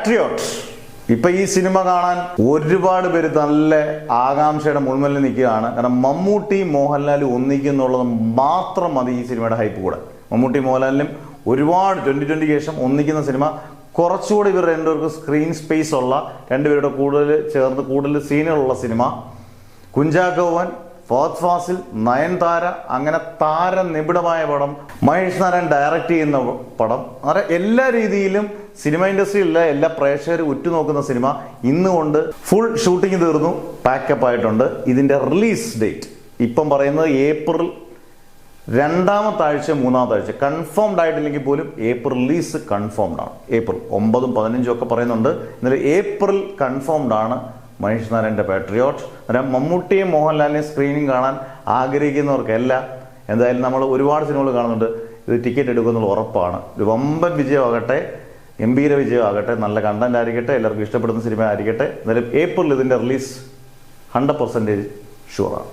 Patriot. ഇപ്പൊ ഈ cinema കാണാൻ ഒരുപാട് പേര് നല്ല ആകാംക്ഷയുടെ മുൾമുനയിൽ നിൽക്കുകയാണ്. കാരണം മമ്മൂട്ടി മോഹൻലാൽ ഒന്നിക്കുന്നുള്ളത് മാത്രം മതി ഈ സിനിമയുടെ ഹൈപ്പ് കൂടെ. മമ്മൂട്ടി മോഹൻലാലിനും ഒരുപാട് 2020 ശേഷം ഒന്നിക്കുന്ന സിനിമ. കുറച്ചുകൂടി ഇവർ രണ്ടുപേർക്ക് സ്ക്രീൻ സ്പേസ് ഉള്ള, രണ്ടുപേരുടെ കൂടുതൽ സീനുകളുള്ള സിനിമ. കുഞ്ചാക്കോവൻ, ഫഹദ് ഫാസിൽ, നയൻതാര, അങ്ങനെ താരനിബിഡമായ പടം. മഹേഷ് നാരായൺ ഡയറക്റ്റ് ചെയ്യുന്ന പടം. അങ്ങനെ എല്ലാ രീതിയിലും സിനിമ ഇൻഡസ്ട്രിയിലെ എല്ലാ പ്രേക്ഷകരും ഉറ്റുനോക്കുന്ന സിനിമ ഇന്നുകൊണ്ട് ഫുൾ ഷൂട്ടിംഗ് തീർന്നു, പാക്കപ്പ് ആയിട്ടുണ്ട്. ഇതിന്റെ റിലീസ് ഡേറ്റ് ഇപ്പം പറയുന്നത് ഏപ്രിൽ 2ാമത്തെ ആഴ്ച 3ാമത്തെ ആഴ്ച. കൺഫേംഡ് ആയിട്ടില്ലെങ്കിൽ പോലും ഏപ്രിൽ റിലീസ് കൺഫേംഡ് ആണ്. ഏപ്രിൽ 9ഉം 15ഉം ഒക്കെ പറയുന്നുണ്ട്. എന്നാലും ഏപ്രിൽ കൺഫേംഡ് ആണ് മഹേഷ് നാരായണന്റെ പാട്രിയോട്ട്. അന്നേരം മമ്മൂട്ടിയും മോഹൻലാലിനെയും സ്ക്രീനിങ് കാണാൻ ആഗ്രഹിക്കുന്നവർക്കെല്ലാം എന്തായാലും നമ്മൾ ഒരുപാട് സിനിമകൾ കാണുന്നുണ്ട്. ഇത് ടിക്കറ്റ് എടുക്കുന്നുള്ള ഉറപ്പാണ്. ഒരു വമ്പൻ വിജയമാകട്ടെ, ഗംഭീര വിജയമാകട്ടെ, നല്ല കണ്ടന്റ് ആയിരിക്കട്ടെ, എല്ലാവർക്കും ഇഷ്ടപ്പെടുന്ന സിനിമ ആയിരിക്കട്ടെ. എന്നാലും ഏപ്രിൽ ഇതിന്റെ റിലീസ് 100% ഷുവറാണ്.